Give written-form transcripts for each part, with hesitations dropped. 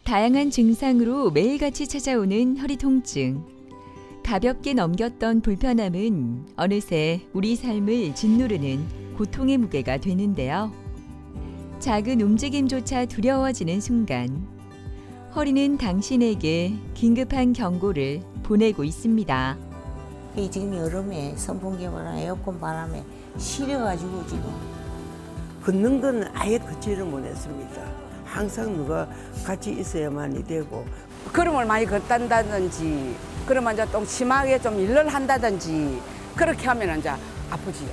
다양한 증상으로 매일같이 찾아오는 허리 통증. 가볍게 넘겼던 불편함은 어느새 우리 삶을 짓누르는 고통의 무게가 되는데요. 작은 움직임조차 두려워지는 순간, 허리는 당신에게 긴급한 경고를 보내고 있습니다. 지금 여름에 선풍기랑 에어컨 바람에 시려가지고 지금 걷는 건 아예 걷지를 못했습니다. 항상 누가 같이 있어야만이 되고. 걸음을 많이 걷단다든지 그러면 이제 좀 심하게 좀 일을 한다든지 그렇게 하면 이제 아프지.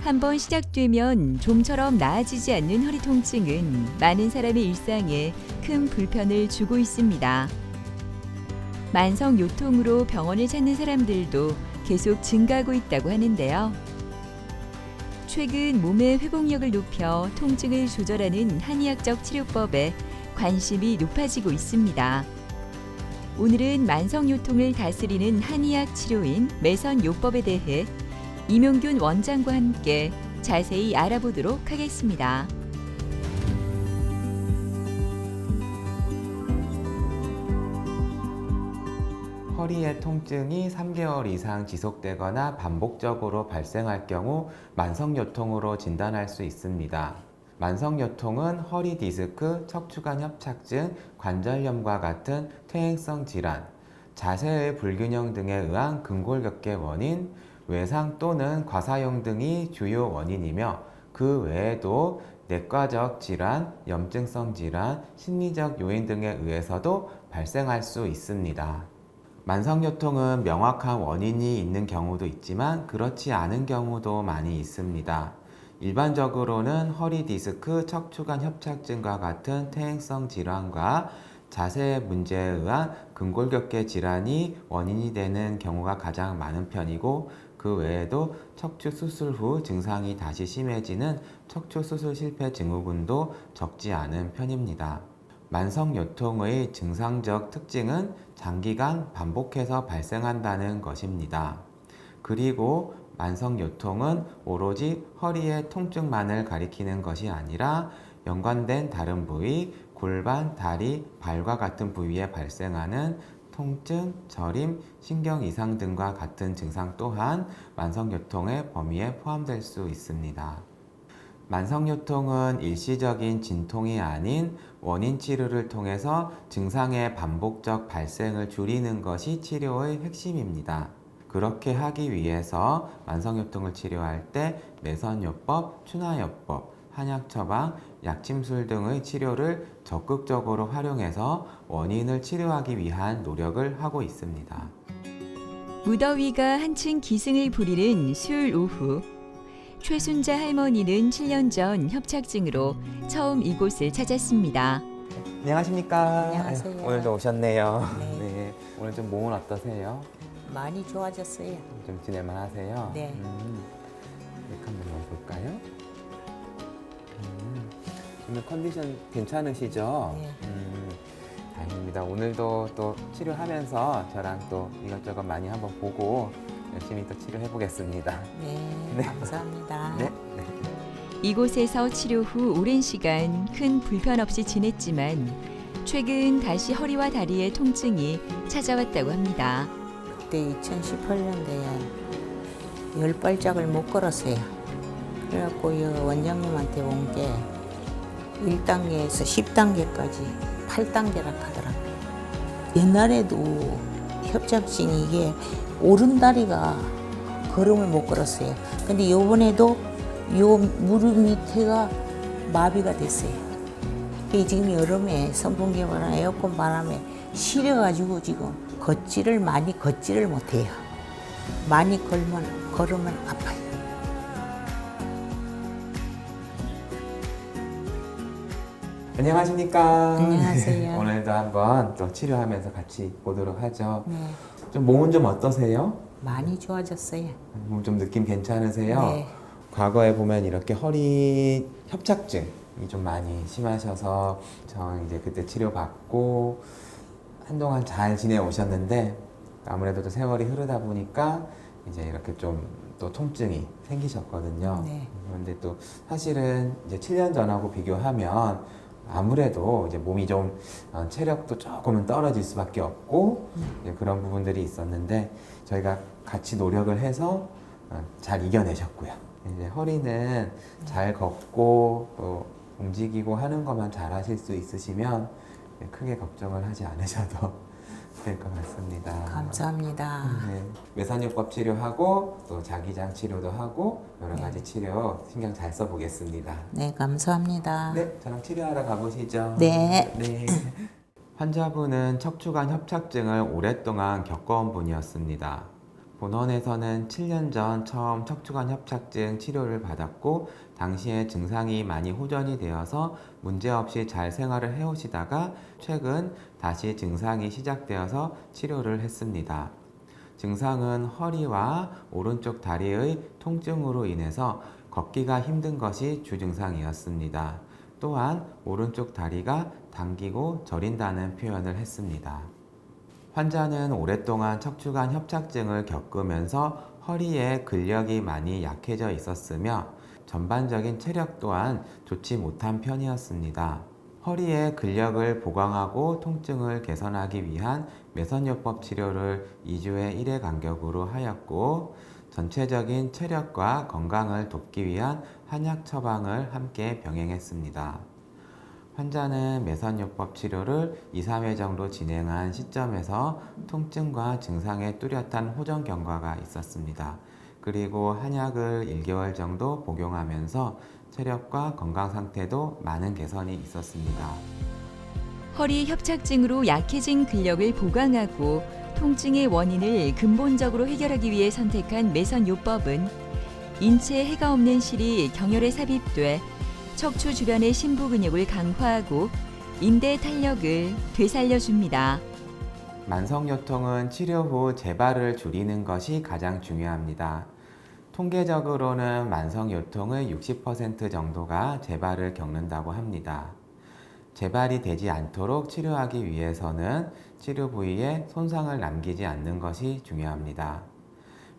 한번 시작되면 좀처럼 나아지지 않는 허리 통증은 많은 사람의 일상에 큰 불편을 주고 있습니다. 만성 요통으로 병원을 찾는 사람들도 계속 증가하고 있다고 하는데요. 최근 몸의 회복력을 높여 통증을 조절하는 한의학적 치료법에 관심이 높아지고 있습니다. 오늘은 만성 요통을 다스리는 한의학 치료인 매선요법에 대해 이명균 원장과 함께 자세히 알아보도록 하겠습니다. 허리의 통증이 3개월 이상 지속되거나 반복적으로 발생할 경우 만성요통으로 진단할 수 있습니다. 만성요통은 허리 디스크, 척추관 협착증, 관절염과 같은 퇴행성 질환, 자세의 불균형 등에 의한 근골격계 원인, 외상 또는 과사용 등이 주요 원인이며 그 외에도 내과적 질환, 염증성 질환, 심리적 요인 등에 의해서도 발생할 수 있습니다. 만성요통은 명확한 원인이 있는 경우도 있지만 그렇지 않은 경우도 많이 있습니다. 일반적으로는 허리 디스크, 척추관 협착증과 같은 퇴행성 질환과 자세 문제에 의한 근골격계 질환이 원인이 되는 경우가 가장 많은 편이고 그 외에도 척추 수술 후 증상이 다시 심해지는 척추 수술 실패 증후군도 적지 않은 편입니다. 만성요통의 증상적 특징은 장기간 반복해서 발생한다는 것입니다. 그리고 만성요통은 오로지 허리의 통증만을 가리키는 것이 아니라 연관된 다른 부위, 골반, 다리, 발과 같은 부위에 발생하는 통증, 저림, 신경 이상 등과 같은 증상 또한 만성요통의 범위에 포함될 수 있습니다. 만성요통은 일시적인 진통이 아닌 원인 치료를 통해서 증상의 반복적 발생을 줄이는 것이 치료의 핵심입니다. 그렇게 하기 위해서 만성요통을 치료할 때 매선요법, 추나요법, 한약 처방, 약침술 등의 치료를 적극적으로 활용해서 원인을 치료하기 위한 노력을 하고 있습니다. 무더위가 한층 기승을 부리는 수요일 오후, 최순자 할머니는 7년 전 협착증으로 처음 이곳을 찾았습니다. 안녕하십니까? 안녕하세요. 오늘도 오셨네요. 네. 오늘 좀 몸은 어떠세요? 많이 좋아졌어요. 좀 지낼만 하세요? 네. 이렇게 한번 볼까요? 오늘 컨디션 괜찮으시죠? 네. 다행입니다. 오늘도 또 치료하면서 저랑 또 이것저것 많이 한번 보고 열심히 또 치료해 보겠습니다. 네, 감사합니다. 네. 이곳에서 치료 후 오랜 시간 큰 불편 없이 지냈지만 최근 다시 허리와 다리의 통증이 찾아왔다고 합니다. 그때 2018년도에 10발짝을 못 걸었어요. 그래갖고 이 원장님한테 온 게 1단계에서 10단계까지 8단계라 하더라고요. 옛날에도 협착증이 이게 오른다리가 걸음을 못 걸었어요. 근데 요번에도 요 무릎 밑에가 마비가 됐어요. 지금 여름에 선풍기랑 에어컨 바람에 시려가지고 지금 많이 걷지를 못해요. 많이 걸으면 아파요. 안녕하십니까? 안녕하세요. 오늘도 한번 또 치료하면서 같이 보도록 하죠. 네, 좀 몸은 좀 어떠세요? 많이 좋아졌어요. 몸 좀 느낌 괜찮으세요? 네. 과거에 보면 이렇게 허리 협착증이 좀 많이 심하셔서 저 이제 그때 치료받고 한동안 잘 지내오셨는데 아무래도 또 세월이 흐르다 보니까 이제 이렇게 좀 또 통증이 생기셨거든요. 네. 그런데 또 사실은 이제 7년 전하고 비교하면 아무래도 이제 몸이 좀 체력도 조금은 떨어질 수밖에 없고 이제 그런 부분들이 있었는데 저희가 같이 노력을 해서 잘 이겨내셨고요. 이제 허리는 잘 걷고 또 움직이고 하는 것만 잘 하실 수 있으시면 크게 걱정을 하지 않으셔도 될 것 같습니다. 감사합니다. 네, 매선요법 치료하고 또 자기장 치료도 하고 여러 가지 치료 신경 잘 써보겠습니다. 네, 감사합니다. 네, 저랑 치료하러 가보시죠. 네. 네. 환자분은 척추관 협착증을 오랫동안 겪어온 분이었습니다. 본원에서는 7년 전 처음 척추관 협착증 치료를 받았고 당시에 증상이 많이 호전이 되어서 문제없이 잘 생활을 해오시다가 최근 다시 증상이 시작되어서 치료를 했습니다. 증상은 허리와 오른쪽 다리의 통증으로 인해서 걷기가 힘든 것이 주증상이었습니다. 또한 오른쪽 다리가 당기고 저린다는 표현을 했습니다. 환자는 오랫동안 척추관 협착증을 겪으면서 허리에 근력이 많이 약해져 있었으며 전반적인 체력 또한 좋지 못한 편이었습니다. 허리의 근력을 보강하고 통증을 개선하기 위한 매선요법 치료를 2주에 1회 간격으로 하였고 전체적인 체력과 건강을 돕기 위한 한약 처방을 함께 병행했습니다. 환자는 매선요법 치료를 2, 3회 정도 진행한 시점에서 통증과 증상에 뚜렷한 호전 경과가 있었습니다. 그리고 한약을 1개월 정도 복용하면서 체력과 건강 상태도 많은 개선이 있었습니다. 허리 협착증으로 약해진 근력을 보강하고 통증의 원인을 근본적으로 해결하기 위해 선택한 매선요법은 인체에 해가 없는 실이 경혈에 삽입돼 척추 주변의 심부 근육을 강화하고 인대 탄력을 되살려줍니다. 만성요통은 치료 후 재발을 줄이는 것이 가장 중요합니다. 통계적으로는 만성요통의 60% 정도가 재발을 겪는다고 합니다. 재발이 되지 않도록 치료하기 위해서는 치료 부위에 손상을 남기지 않는 것이 중요합니다.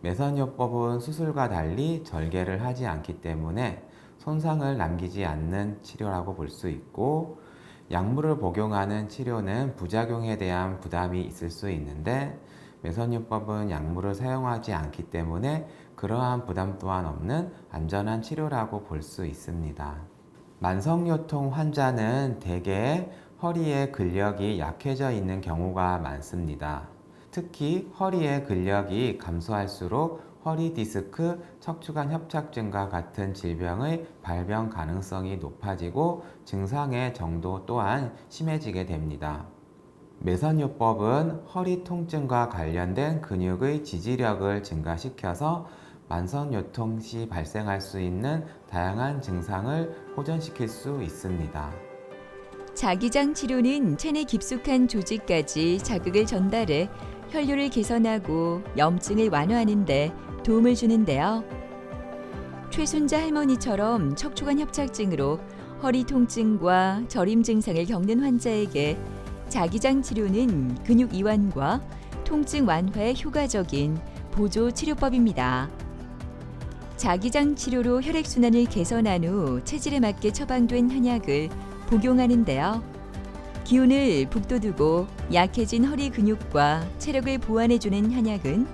매선요법은 수술과 달리 절개를 하지 않기 때문에 손상을 남기지 않는 치료라고 볼 수 있고 약물을 복용하는 치료는 부작용에 대한 부담이 있을 수 있는데 매선요법은 약물을 사용하지 않기 때문에 그러한 부담 또한 없는 안전한 치료라고 볼 수 있습니다. 만성요통 환자는 대개 허리의 근력이 약해져 있는 경우가 많습니다. 특히 허리의 근력이 감소할수록 허리 디스크, 척추관 협착증과 같은 질병의 발병 가능성이 높아지고 증상의 정도 또한 심해지게 됩니다. 매선요법은 허리 통증과 관련된 근육의 지지력을 증가시켜서 만성요통 시 발생할 수 있는 다양한 증상을 호전시킬 수 있습니다. 자기장 치료는 체내 깊숙한 조직까지 자극을 전달해 혈류를 개선하고 염증을 완화하는 데 도움을 주는데요. 최순자 할머니처럼 척추관 협착증으로 허리 통증과 저림 증상을 겪는 환자에게 자기장 치료는 근육 이완과 통증 완화에 효과적인 보조 치료법입니다. 자기장 치료로 혈액순환을 개선한 후 체질에 맞게 처방된 한약을 복용하는데요. 기운을 북돋우고 약해진 허리 근육과 체력을 보완해주는 한약은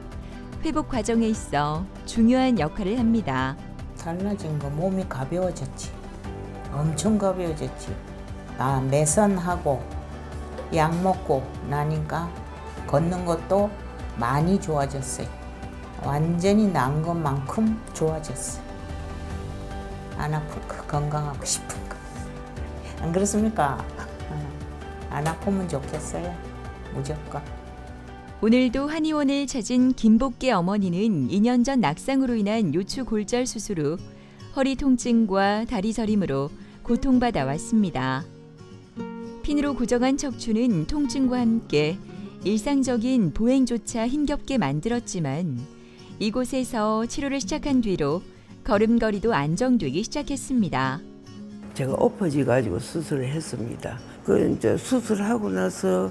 회복 과정에 있어 중요한 역할을 합니다. 달라진 거 몸이 가벼워졌지. 엄청 가벼워졌지. 나 매선하고 약 먹고 나니까 걷는 것도 많이 좋아졌어요. 완전히 난 것만큼 좋아졌어요. 안 아플 거, 건강하고 싶은 거. 안 그렇습니까? 안 아프면 좋겠어요. 무조건. 오늘도 한의원을 찾은 김복계 어머니는 2년 전 낙상으로 인한 요추 골절 수술 후 허리 통증과 다리 저림으로 고통받아 왔습니다. 핀으로 고정한 척추는 통증과 함께 일상적인 보행조차 힘겹게 만들었지만 이곳에서 치료를 시작한 뒤로 걸음걸이도 안정되기 시작했습니다. 제가 엎어져 가지고 수술을 했습니다. 그 이제 수술하고 나서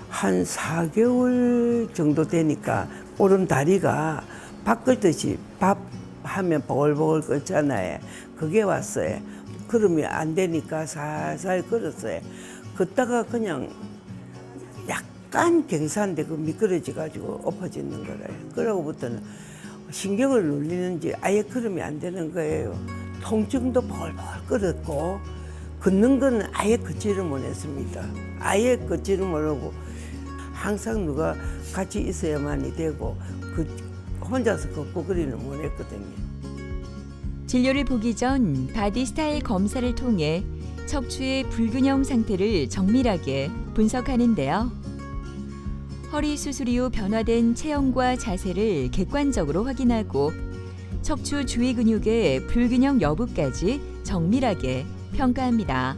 한 4개월 정도 되니까 오른 다리가 밥 끓듯이 밥 하면 보글보글 끓잖아요. 그게 왔어요. 걸으면 안 되니까 살살 걸었어요. 걷다가 그냥 약간 경사인데 그 미끄러져 가지고 엎어지는 거래요. 그러고부터는 신경을 눌리는지 아예 걸으면 안 되는 거예요. 통증도 벌벌 끓었고 걷는 건 아예 걷지를 못했습니다. 아예 걷지를 못하고 항상 누가 같이 있어야만이 되고 혼자서 걷고 그리는 못했거든요. 진료를 보기 전 바디 스타일 검사를 통해 척추의 불균형 상태를 정밀하게 분석하는데요. 허리 수술 이후 변화된 체형과 자세를 객관적으로 확인하고 척추 주위 근육의 불균형 여부까지 정밀하게 평가합니다.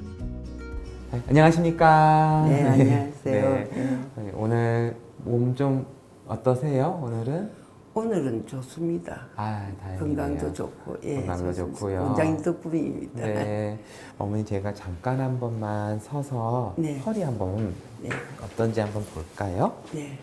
안녕하십니까? 네, 안녕하세요. 네. 오늘 몸 좀 어떠세요? 오늘은 좋습니다. 다행이네요. 건강도 좋고, 건강도 좋고요. 원장님 덕분입니다. 네. 어머니 제가 잠깐 한 번만 서서 네. 허리 한번 네. 어떤지 한번 볼까요? 네.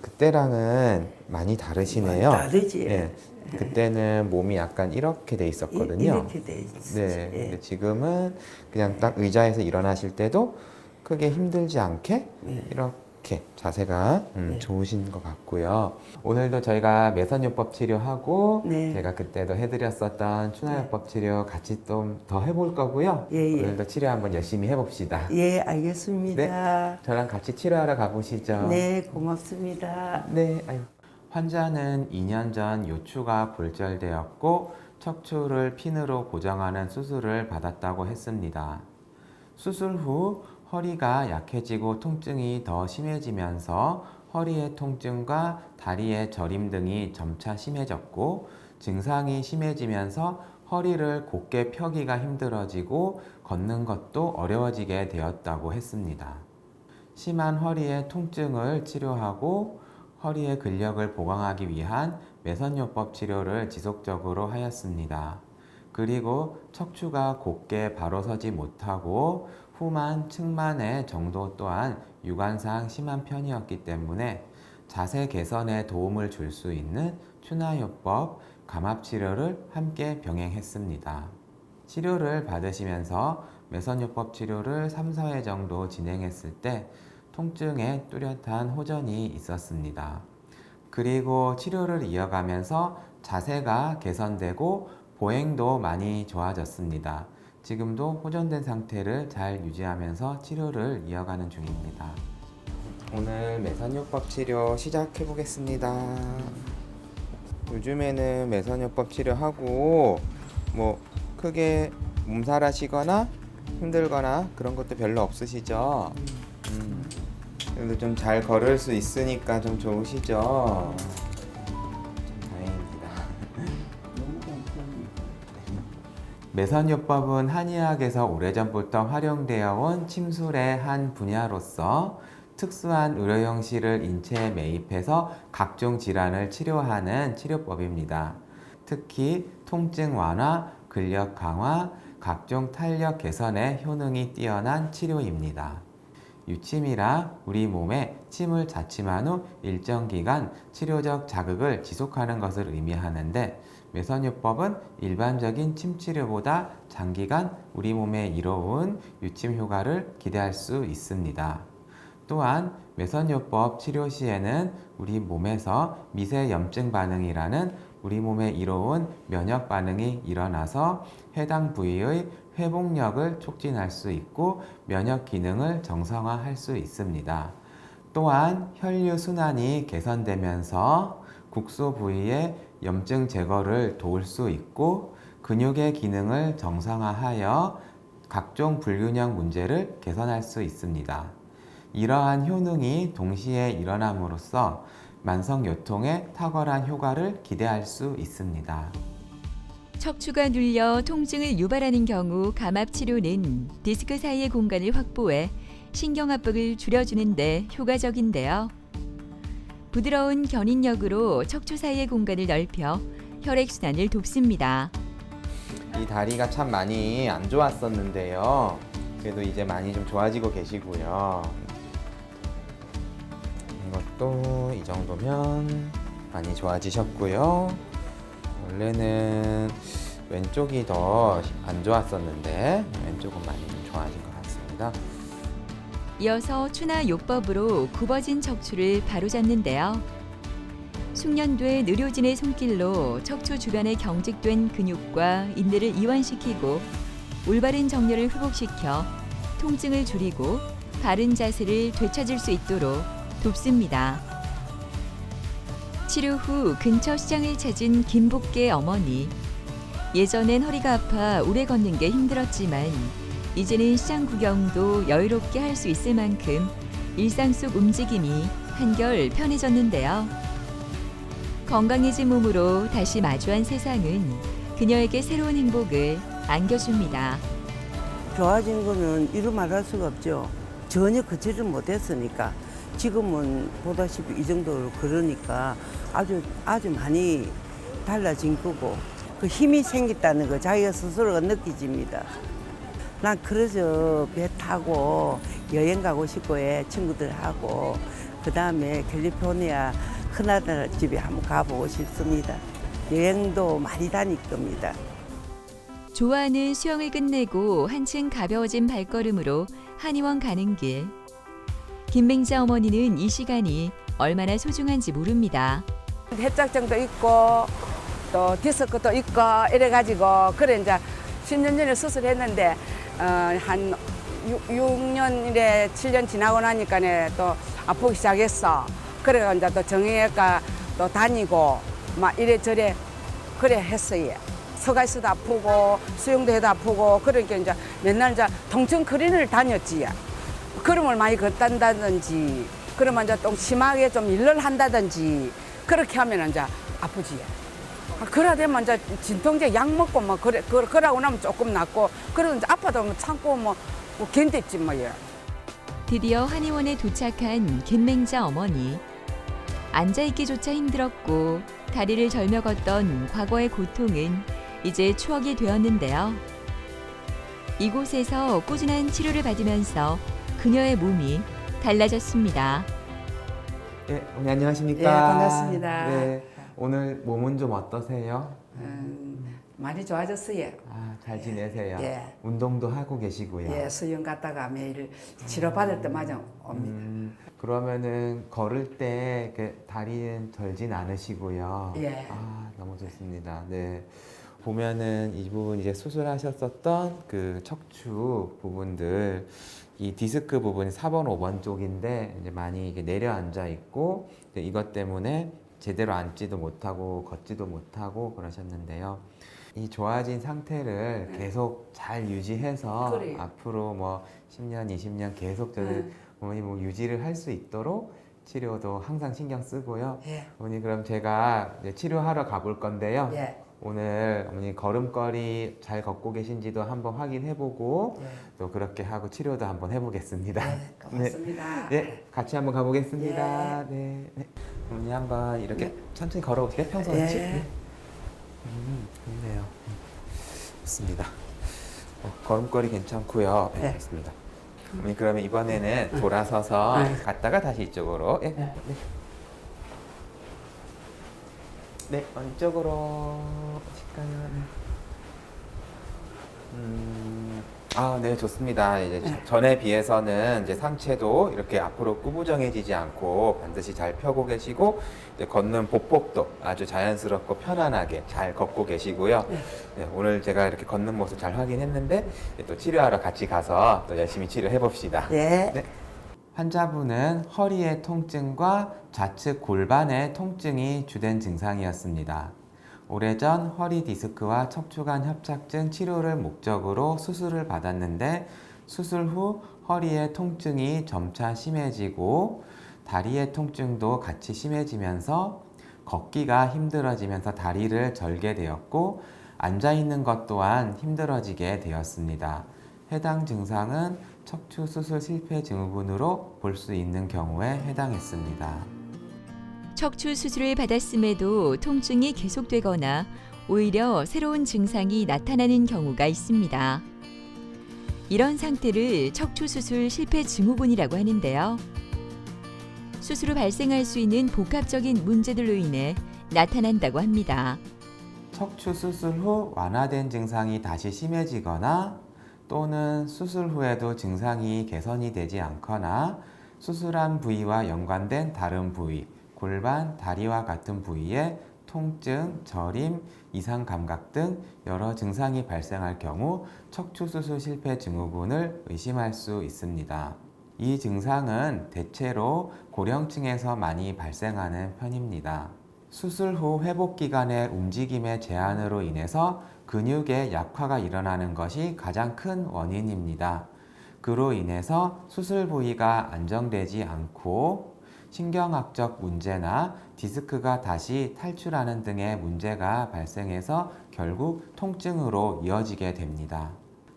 그때랑은 많이 다르시네요. 다르지. 네. 그때는 몸이 약간 이렇게 돼 있었거든요. 이렇게 돼 있어요. 네. 근데 지금은 그냥 딱 의자에서 일어나실 때도 크게 힘들지 않게 이렇게 자세가 좋으신 것 같고요. 오늘도 저희가 매선요법 치료하고 네. 제가 그때도 해드렸었던 추나요법 치료 같이 좀 더 해볼 거고요. 예, 예. 오늘도 치료 한번 열심히 해봅시다. 예, 알겠습니다. 저랑 같이 치료하러 가보시죠. 네, 고맙습니다. 네. 환자는 2년 전 요추가 골절되었고 척추를 핀으로 고정하는 수술을 받았다고 했습니다. 수술 후 허리가 약해지고 통증이 더 심해지면서 허리의 통증과 다리의 저림 등이 점차 심해졌고 증상이 심해지면서 허리를 곧게 펴기가 힘들어지고 걷는 것도 어려워지게 되었다고 했습니다. 심한 허리의 통증을 치료하고 허리의 근력을 보강하기 위한 매선요법 치료를 지속적으로 하였습니다. 그리고 척추가 곧게 바로 서지 못하고 후만 측만의 정도 또한 유관상 심한 편이었기 때문에 자세 개선에 도움을 줄 수 있는 추나요법, 감압치료를 함께 병행했습니다. 치료를 받으시면서 매선요법 치료를 3, 4회 정도 진행했을 때 통증에 뚜렷한 호전이 있었습니다. 그리고 치료를 이어가면서 자세가 개선되고 보행도 많이 좋아졌습니다. 지금도 호전된 상태를 잘 유지하면서 치료를 이어가는 중입니다. 오늘 매선요법 치료 시작해 보겠습니다. 요즘에는 매선요법 치료하고 뭐 크게 몸살하시거나 힘들거나 그런 것도 별로 없으시죠? 그래도 좀 잘 걸을 수 있으니까 좀 좋으시죠? 참 다행입니다. 매선요법은 한의학에서 오래전부터 활용되어 온 침술의 한 분야로서 특수한 의료용실을 인체에 매입해서 각종 질환을 치료하는 치료법입니다. 특히 통증 완화, 근력 강화, 각종 탄력 개선에 효능이 뛰어난 치료입니다. 유침이라 우리 몸에 침을 자침한 후 일정 기간 치료적 자극을 지속하는 것을 의미하는데 매선요법은 일반적인 침치료보다 장기간 우리 몸에 이로운 유침 효과를 기대할 수 있습니다. 또한 매선요법 치료 시에는 우리 몸에서 미세 염증 반응이라는 우리 몸에 이로운 면역 반응이 일어나서 해당 부위의 회복력을 촉진할 수 있고 면역 기능을 정상화할 수 있습니다. 또한 혈류 순환이 개선되면서 국소 부위의 염증 제거를 도울 수 있고 근육의 기능을 정상화하여 각종 불균형 문제를 개선할 수 있습니다. 이러한 효능이 동시에 일어남으로써 만성요통에 탁월한 효과를 기대할 수 있습니다. 척추가 눌려 통증을 유발하는 경우 감압치료는 디스크 사이의 공간을 확보해 신경압박을 줄여주는 데 효과적인데요. 부드러운 견인력으로 척추 사이의 공간을 넓혀 혈액순환을 돕습니다. 이 다리가 참 많이 안 좋았었는데요. 그래도 이제 많이 좀 좋아지고 계시고요. 이것도 이 정도면 많이 좋아지셨고요. 원래는 왼쪽이 더 안 좋았었는데 왼쪽은 많이 좀 좋아진 것 같습니다. 이어서 추나 요법으로 굽어진 척추를 바로잡는데요. 숙련돼 느려진의 손길로 척추 주변에 경직된 근육과 인대를 이완시키고 올바른 정렬을 회복시켜 통증을 줄이고 바른 자세를 되찾을 수 있도록 돕습니다. 치료 후 근처 시장을 찾은 김복계 어머니. 예전엔 허리가 아파 오래 걷는 게 힘들었지만 이제는 시장 구경도 여유롭게 할 수 있을 만큼 일상 속 움직임이 한결 편해졌는데요. 건강해진 몸으로 다시 마주한 세상은 그녀에게 새로운 행복을 안겨줍니다. 좋아진 거는 이루 말할 수가 없죠. 전혀 걷지를 못했으니까 지금은 보다시피 이 정도로 걸으니까 아주 많이 달라진 거고 그 힘이 생겼다는 거 자기가 스스로가 느끼집니다. 난 그래서 배 타고 여행 가고 싶고 해 친구들하고 그 다음에 캘리포니아 큰아들 집에 한번 가보고 싶습니다. 여행도 많이 다닐 겁니다. 좋아하는 수영을 끝내고 한층 가벼워진 발걸음으로 한의원 가는 길. 김맹자 어머니는 이 시간이 얼마나 소중한지 모릅니다. 협착증도 있고 또 디스크도 있고 이래가지고 그래 이제 10년 전에 수술했는데 한 6년 이래 7년 지나고 나니까 또 아프기 시작했어. 그래가 이제 또 정형외과 또 다니고 막 이래저래 그래 했어요. 서가에서도 아프고 수영도 해도 아프고 그러니까 이제 맨날 이제 통증 클리닉을 다녔지. 걸음을 많이 걷단다든지 그러면 이제 좀 심하게 좀 일을 한다든지 그렇게 하면 이제 아프지. 그래야 되면 이제 진통제 약 먹고 뭐 그러고 나면 조금 낫고 그러고 이제 아파도 뭐 참고 뭐 견뎠지 뭐예요. 드디어 한의원에 도착한 김맹자 어머니. 앉아있기조차 힘들었고 다리를 절며 걷던 과거의 고통은 이제 추억이 되었는데요. 이곳에서 꾸준한 치료를 받으면서 그녀의 몸이 달라졌습니다. 네, 어머니 안녕하십니까? 예, 반갑습니다. 네, 오늘 몸은 좀 어떠세요? 많이 좋아졌어요. 아, 잘 지내세요? 예. 운동도 하고 계시고요. 예, 수영 갔다가 매일 치료받을 때마다 옵니다. 그러면은 걸을 때 다리는 절진 않으시고요. 예. 아, 너무 좋습니다. 네. 보면은 이 부분 이제 수술하셨었던 그 척추 부분들, 이 디스크 부분이 4번, 5번 쪽인데 이제 많이 이게 내려앉아 있고 이것 때문에 제대로 앉지도 못하고 걷지도 못하고 그러셨는데요. 이 좋아진 상태를 계속 잘 유지해서 그래요. 앞으로 뭐 10년, 20년 계속 어머니 뭐 유지를 할 수 있도록 치료도 항상 신경 쓰고요. 예. 어머니 그럼 제가 이제 치료하러 가볼 건데요. 예. 오늘 어머니 걸음걸이 잘 걷고 계신지도 한번 확인해보고 예. 또 그렇게 하고 치료도 한번 해보겠습니다. 네, 고맙습니다. 네, 같이 한번 가보겠습니다. 네, 네. 어머니 한번 이렇게 천천히 걸어보세요. 평소같이. 예. 네. 좋네요. 좋습니다. 걸음걸이 괜찮고요. 네, 네. 좋습니다. 어머니 그러면 이번에는 돌아서서 네. 갔다가 다시 이쪽으로. 예. 네. 네, 이쪽으로 오실까요? 아, 네, 좋습니다. 이제 전에 비해서는 이제 상체도 이렇게 앞으로 구부정해지지 않고 반드시 잘 펴고 계시고, 이제 걷는 보폭도 아주 자연스럽고 편안하게 잘 걷고 계시고요. 네, 오늘 제가 이렇게 걷는 모습 잘 확인했는데, 또 치료하러 같이 가서 또 열심히 치료해 봅시다. 예. 네. 환자분은 허리의 통증과 좌측 골반의 통증이 주된 증상이었습니다. 오래전 허리 디스크와 척추관 협착증 치료를 목적으로 수술을 받았는데 수술 후 허리의 통증이 점차 심해지고 다리의 통증도 같이 심해지면서 걷기가 힘들어지면서 다리를 절게 되었고 앉아있는 것 또한 힘들어지게 되었습니다. 해당 증상은 척추 수술 실패 증후군으로 볼 수 있는 경우에 해당했습니다. 척추 수술을 받았음에도 통증이 계속되거나 오히려 새로운 증상이 나타나는 경우가 있습니다. 이런 상태를 척추 수술 실패 증후군이라고 하는데요. 수술 후 발생할 수 있는 복합적인 문제들로 인해 나타난다고 합니다. 척추 수술 후 완화된 증상이 다시 심해지거나 또는 수술 후에도 증상이 개선이 되지 않거나 수술한 부위와 연관된 다른 부위, 골반, 다리와 같은 부위에 통증, 저림, 이상 감각 등 여러 증상이 발생할 경우 척추 수술 실패 증후군을 의심할 수 있습니다. 이 증상은 대체로 고령층에서 많이 발생하는 편입니다. 수술 후 회복 기간의 움직임의 제한으로 인해서 근육의 약화가 일어나는 것이 가장 큰 원인입니다. 그로 인해서 수술 부위가 안정되지 않고 신경학적 문제나 디스크가 다시 탈출하는 등의 문제가 발생해서 결국 통증으로 이어지게 됩니다.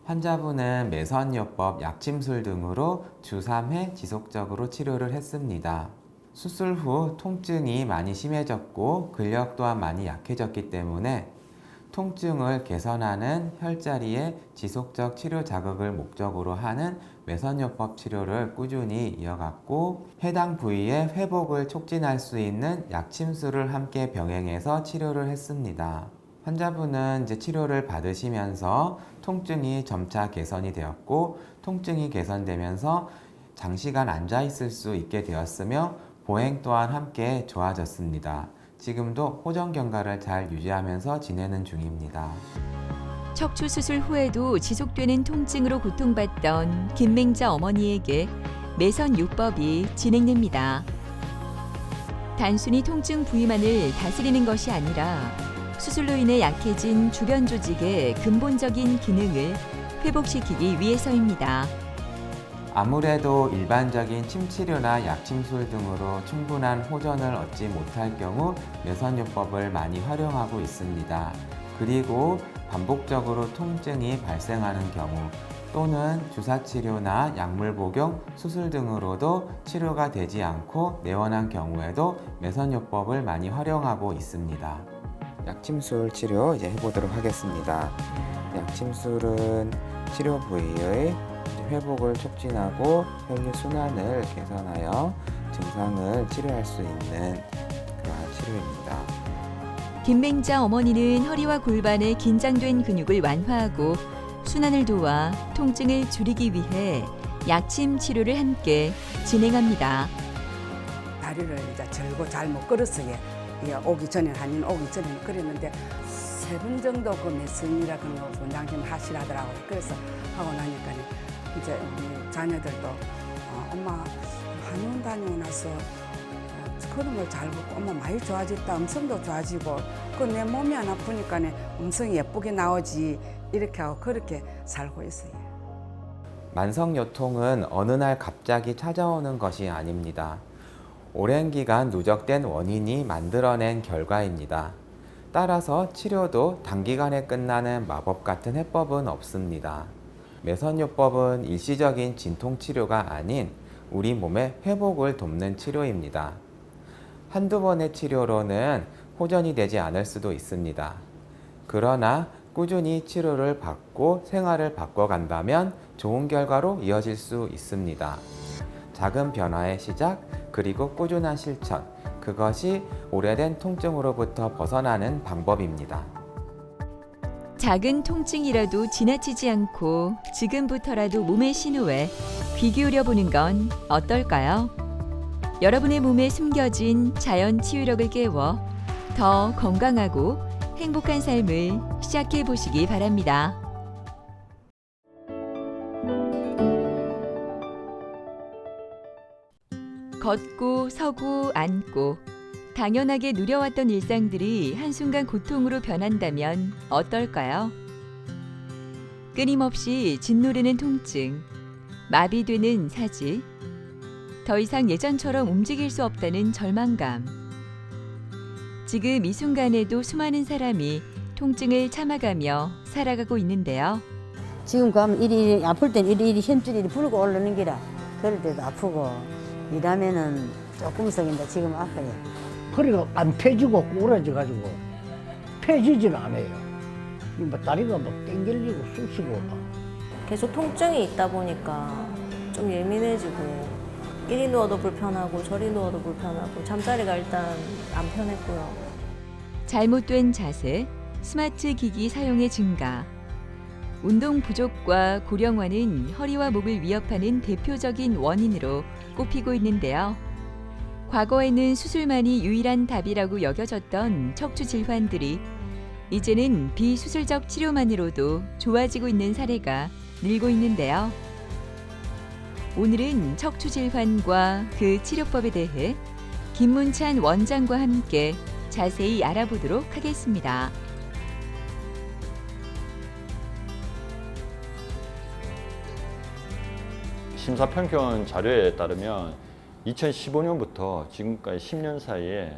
환자분은 매선요법, 약침술 등으로 주 3회 지속적으로 치료를 했습니다. 수술 후 통증이 많이 심해졌고 근력 또한 많이 약해졌기 때문에 통증을 개선하는 혈자리의 지속적 치료 자극을 목적으로 하는 매선요법 치료를 꾸준히 이어갔고 해당 부위의 회복을 촉진할 수 있는 약침술을 함께 병행해서 치료를 했습니다. 환자분은 이제 치료를 받으시면서 통증이 점차 개선이 되었고 통증이 개선되면서 장시간 앉아 있을 수 있게 되었으며 보행 또한 함께 좋아졌습니다. 지금도 호전 경과를 잘 유지하면서 지내는 중입니다. 척추 수술 후에도 지속되는 통증으로 고통받던 김맹자 어머니에게 매선 요법이 진행됩니다. 단순히 통증 부위만을 다스리는 것이 아니라 수술로 인해 약해진 주변 조직의 근본적인 기능을 회복시키기 위해서입니다. 아무래도 일반적인 침치료나 약침술 등으로 충분한 호전을 얻지 못할 경우 매선요법을 많이 활용하고 있습니다. 그리고 반복적으로 통증이 발생하는 경우 또는 주사치료나 약물 복용, 수술 등으로도 치료가 되지 않고 내원한 경우에도 매선요법을 많이 활용하고 있습니다. 약침술 치료 이제 해보도록 하겠습니다. 약침술은 치료 부위의 회복을 촉진하고 혈류순환을 개선하여 증상을 치료할 수 있는 그러한 치료입니다. 김맹자 어머니는 허리와 골반의 긴장된 근육을 완화하고 순환을 도와 통증을 줄이기 위해 약침 치료를 함께 진행합니다. 다리를 이제 절고 잘 못 걸었어요. 오기 전에 한인 오기 전에는 그랬는데 3번 정도 그 메슨이라 그런 거 원장님 하시라더라고요. 그래서 하고 나니까 이제 우리 자녀들도 엄마 한의원 다니고 나서 걸음을 잘 걷고 엄마 많이 좋아졌다. 음성도 좋아지고 그 내 몸이 안 아프니까 음성이 예쁘게 나오지 이렇게 하고 그렇게 살고 있어요. 만성요통은 어느 날 갑자기 찾아오는 것이 아닙니다. 오랜 기간 누적된 원인이 만들어낸 결과입니다. 따라서 치료도 단기간에 끝나는 마법 같은 해법은 없습니다. 매선요법은 일시적인 진통치료가 아닌 우리 몸의 회복을 돕는 치료입니다. 한두 번의 치료로는 호전이 되지 않을 수도 있습니다. 그러나 꾸준히 치료를 받고 생활을 바꿔간다면 좋은 결과로 이어질 수 있습니다. 작은 변화의 시작, 그리고 꾸준한 실천, 그것이 오래된 통증으로부터 벗어나는 방법입니다. 작은 통증이라도 지나치지 않고 지금부터라도 몸의 신호에 귀 기울여 보는 건 어떨까요? 여러분의 몸에 숨겨진 자연 치유력을 깨워 더 건강하고 행복한 삶을 시작해 보시기 바랍니다. 걷고 서고 앉고 당연하게 누려왔던 일상들이 한순간 고통으로 변한다면 어떨까요? 끊임없이 짓누르는 통증, 마비되는 사지, 더 이상 예전처럼 움직일 수 없다는 절망감. 지금 이 순간에도 수많은 사람이 통증을 참아가며 살아가고 있는데요. 지금 가면 이리 아플 땐 이리 힘줄이 부르고 오르는 기라. 그럴 때도 아프고 일하면은 조금씩인데 지금 아파요. 허리가 안 펴지고 구부러져가지고 펴지지는 않아요. 뭐 다리가 막 땡길리고 쑤시고 막. 계속 통증이 있다 보니까 좀 예민해지고 이리 누워도 불편하고 저리 누워도 불편하고 잠자리가 일단 안 편했고요. 잘못된 자세, 스마트 기기 사용의 증가, 운동 부족과 고령화는 허리와 목을 위협하는 대표적인 원인으로 꼽히고 있는데요. 과거에는 수술만이 유일한 답이라고 여겨졌던 척추 질환들이 이제는 비수술적 치료만으로도 좋아지고 있는 사례가 늘고 있는데요. 오늘은 척추 질환과 그 치료법에 대해 김문찬 원장과 함께 자세히 알아보도록 하겠습니다. 심사평가원 자료에 따르면 2015년부터 지금까지 10년 사이에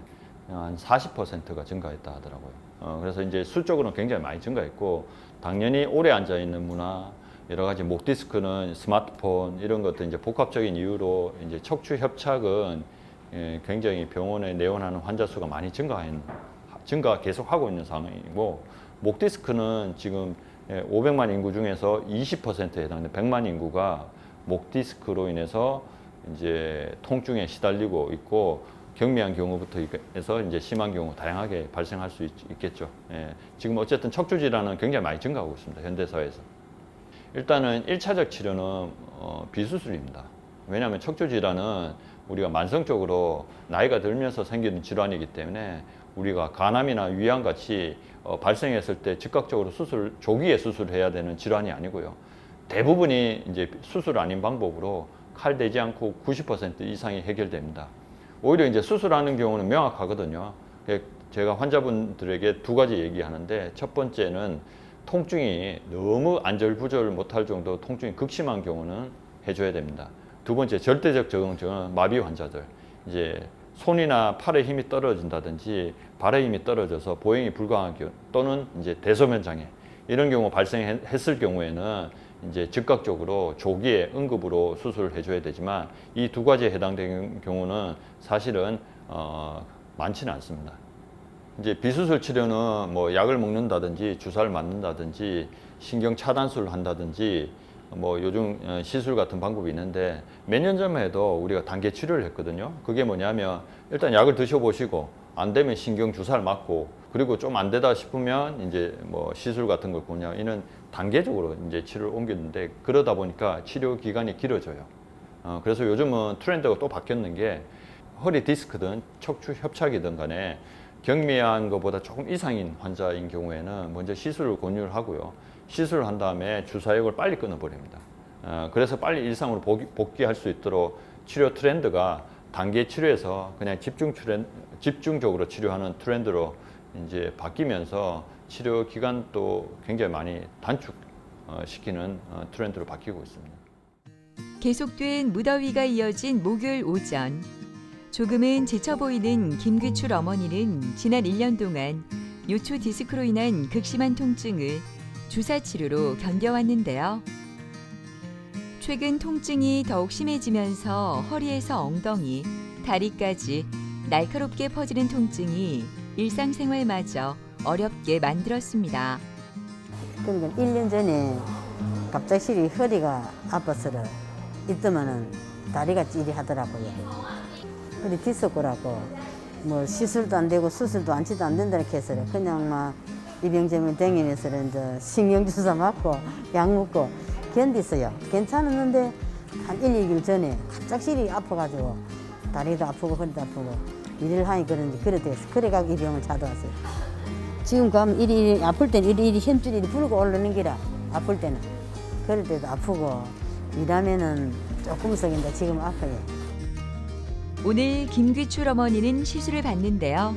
한 40%가 증가했다 하더라고요. 그래서 이제 수적으로는 굉장히 많이 증가했고, 당연히 오래 앉아 있는 문화, 여러 가지 목 디스크는 스마트폰 이런 것들 이제 복합적인 이유로 이제 척추 협착은 굉장히 병원에 내원하는 환자 수가 많이 증가 계속하고 있는 상황이고, 목 디스크는 지금 500만 인구 중에서 20%에 해당하는 100만 인구가 목 디스크로 인해서 이제 통증에 시달리고 있고, 경미한 경우부터 해서 이제 심한 경우 다양하게 발생할 수 있겠죠. 지금 어쨌든 척추 질환은 굉장히 많이 증가하고 있습니다. 현대 사회에서. 일단은 1차적 치료는 비수술입니다. 왜냐하면 척추 질환은 우리가 만성적으로 나이가 들면서 생기는 질환이기 때문에 우리가 간암이나 위암 같이 발생했을 때 즉각적으로 조기에 수술해야 되는 질환이 아니고요. 대부분이 이제 수술 아닌 방법으로 칼대지 않고 90% 이상이 해결됩니다. 오히려 이제 수술하는 경우는 명확하거든요. 제가 환자분들에게 두 가지 얘기하는데, 첫 번째는 통증이 너무 안절부절 못할 정도 통증이 극심한 경우는 해줘야 됩니다. 두 번째, 절대적 적응증은 마비 환자들, 이제 손이나 팔의 힘이 떨어진다든지 발의 힘이 떨어져서 보행이 불가한 경우, 또는 이제 대소면 장애, 이런 경우 발생했을 경우에는 이제 즉각적으로 조기에 응급으로 수술을 해줘야 되지만, 이 두 가지에 해당되는 경우는 사실은 많지는 않습니다. 이제 비수술 치료는 뭐 약을 먹는다든지 주사를 맞는다든지 신경 차단술을 한다든지 뭐 요즘 시술 같은 방법이 있는데, 몇 년 전만 해도 우리가 단계 치료를 했거든요. 그게 뭐냐면 일단 약을 드셔보시고 안 되면 신경 주사를 맞고, 그리고 좀 안 되다 싶으면 이제 뭐 시술 같은 걸 보냐, 이는 단계적으로 이제 치료를 옮겼는데, 그러다 보니까 치료 기간이 길어져요. 그래서 요즘은 트렌드가 또 바뀌었는 게, 허리 디스크든 척추 협착이든 간에 경미한 것보다 조금 이상인 환자인 경우에는 먼저 시술을 권유를 하고요. 시술을 한 다음에 주사역을 빨리 끊어버립니다. 그래서 빨리 일상으로 복귀할 수 있도록 치료 트렌드가 단계 치료에서 그냥 집중적으로 치료하는 트렌드로 이제 바뀌면서 치료 기간도 굉장히 많이 단축시키는 트렌드로 바뀌고 있습니다. 계속된 무더위가 이어진 목요일 오전, 조금은 지쳐 보이는 김귀출 어머니는 지난 1년 동안 요초 디스크로 인한 극심한 통증을 주사 치료로 견뎌왔는데요. 최근 통증이 더욱 심해지면서 허리에서 엉덩이, 다리까지 날카롭게 퍼지는 통증이 일상생활마저 어렵게 만들었습니다. 그러니까 1년 전에 갑작스레 허리가 아파서 있더만은 다리가 찌릿하더라고요. 허리 디스크라고 뭐 시술도 안 되고 수술도 안치도 안 된다 이렇게 해서 그냥 막 이병재민 댕기면서 이제 신경주사 맞고 약 먹고 견디어요. 괜찮았는데 한 1-2일 전에 갑작스레 아파가지고 다리도 아프고 허리도 아프고 일을 하니 그런지 그래 돼서 그래가지고 이 병을 찾아왔어요. 지금 가면 이리 아플 때는 이리 힘줄이 불고 오르는 기라. 아플 때는 그럴 때도 아프고 일하면은 조금 썩인데 지금 아파요. 오늘 김귀출 어머니는 시술을 받는데요.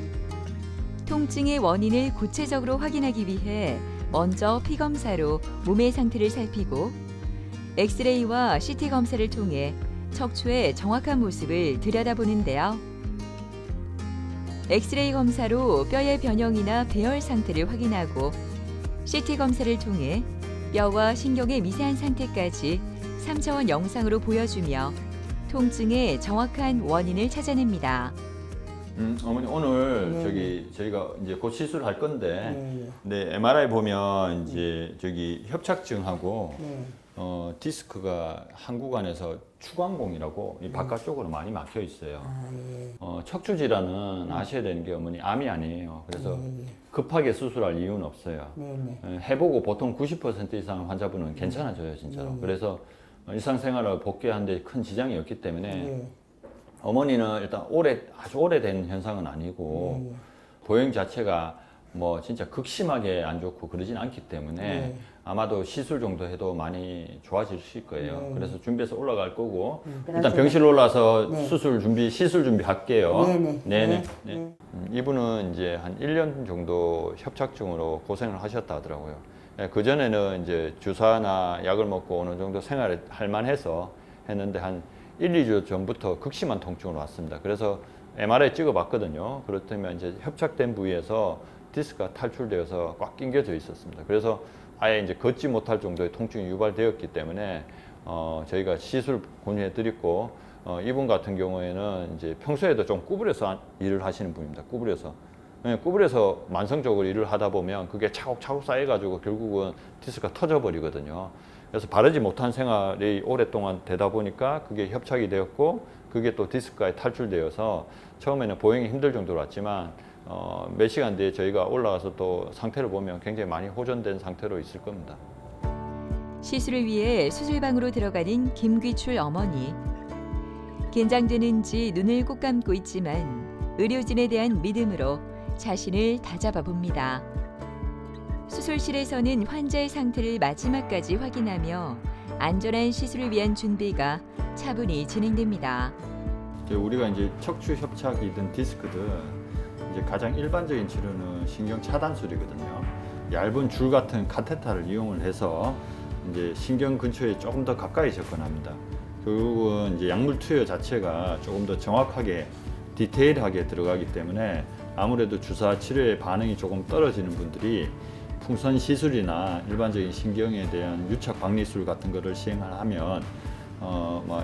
통증의 원인을 구체적으로 확인하기 위해 먼저 피검사로 몸의 상태를 살피고, 엑스레이와 CT 검사를 통해 척추의 정확한 모습을 들여다보는데요. 엑스레이 검사로 뼈의 변형이나 배열 상태를 확인하고, CT 검사를 통해 뼈와 신경의 미세한 상태까지 3차원 영상으로 보여주며 통증의 정확한 원인을 찾아냅니다. 어머니 오늘 네. 저희가 이제 곧 시술을 할 건데, 네. 네, MRI 보면 이제 저기 협착증하고 네. 디스크가 한 구간에서 추광공이라고 이 바깥쪽으로 많이 막혀 있어요. 척추 질환은 아셔야 되는 게 어머니 암이 아니에요. 그래서 급하게 수술할 이유는 없어요. 해보고 보통 90% 이상 환자분은 괜찮아져요, 진짜로. 그래서 일상생활을 복귀하는데 큰 지장이 없기 때문에 어머니는 일단 아주 오래된 현상은 아니고 보행 자체가 뭐 진짜 극심하게 안 좋고 그러진 않기 때문에 아마도 시술 정도 해도 많이 좋아지실 거예요. 그래서 준비해서 올라갈 거고 일단 병실 올라서 시술 준비할게요. 네네. 이분은 이제 한 1년 정도 협착증으로 고생을 하셨다 하더라고요. 그전에는 이제 주사나 약을 먹고 어느 정도 생활을 할 만해서 했는데 한 1, 2주 전부터 극심한 통증으로 왔습니다. 그래서 MRI 찍어봤거든요. 그렇다면 이제 협착된 부위에서 디스크가 탈출되어서 꽉 낑겨져 있었습니다. 그래서 아예 이제 걷지 못할 정도의 통증이 유발되었기 때문에 저희가 시술 권유해드렸고 이분 같은 경우에는 이제 평소에도 좀 구부려서 일을 하시는 분입니다. 구부려서 만성적으로 일을 하다 보면 그게 차곡차곡 쌓여가지고 결국은 디스크가 터져버리거든요. 그래서 바르지 못한 생활이 오랫동안 되다 보니까 그게 협착이 되었고 그게 또 디스크가 탈출되어서 처음에는 보행이 힘들 정도로 왔지만 몇 시간 뒤에 저희가 올라가서 또 상태를 보면 굉장히 많이 호전된 상태로 있을 겁니다. 시술을 위해 수술방으로 들어가는 김귀출 어머니. 긴장되는지 눈을 꼭 감고 있지만 의료진에 대한 믿음으로 자신을 다잡아 봅니다. 수술실에서는 환자의 상태를 마지막까지 확인하며 안전한 시술을 위한 준비가 차분히 진행됩니다. 우리가 이제 척추 협착이든 디스크든 이제 가장 일반적인 치료는 신경 차단술이거든요. 얇은 줄 같은 카테터를 이용을 해서 이제 신경 근처에 조금 더 가까이 접근합니다. 결국은 이제 약물 투여 자체가 조금 더 정확하게 디테일하게 들어가기 때문에 아무래도 주사 치료의 반응이 조금 떨어지는 분들이 풍선 시술이나 일반적인 신경에 대한 유착 박리술 같은 거를 시행하면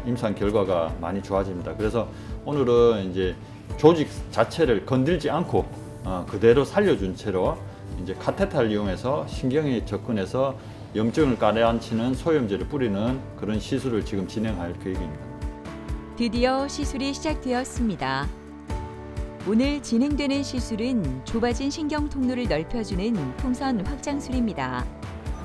임상 결과가 많이 좋아집니다. 그래서 오늘은 이제 조직 자체를 건들지 않고 그대로 살려준 채로 이제 카테터를 이용해서 신경에 접근해서 염증을 가라앉히는 소염제를 뿌리는 그런 시술을 지금 진행할 계획입니다. 드디어 시술이 시작되었습니다. 오늘 진행되는 시술은 좁아진 신경 통로를 넓혀주는 풍선 확장술입니다.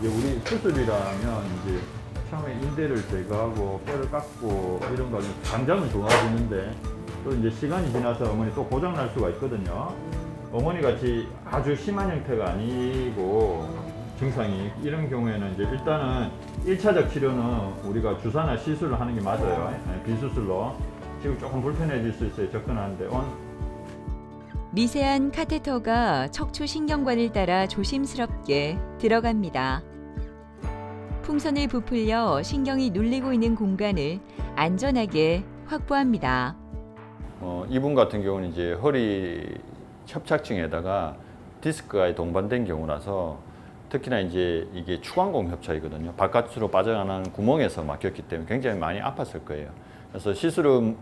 이제 우리 수술이라면 이제 처음에 인대를 제거하고 뼈를 깎고 이런 거 당장은 좋아지는데 또 이제 시간이 지나서 어머니 또 고장 날 수가 있거든요. 어머니 같이 아주 심한 형태가 아니고 증상이 이런 경우에는 이제 일단은 1차적 치료는 우리가 주사나 시술을 하는 게 맞아요. 비수술로 지금 조금 불편해질 수 있어요. 접근하는데 미세한 카테터가 척추 신경관을 따라 조심스럽게 들어갑니다. 풍선을 부풀려 신경이 눌리고 있는 공간을 안전하게 확보합니다. 이분 같은 경우는 이제 허리 협착증에다가 디스크가 동반된 경우라서 특히나 이제 이게 추광공 협착이거든요. 바깥으로 빠져나가는 구멍에서 막혔기 때문에 굉장히 많이 아팠을 거예요. 그래서 시술은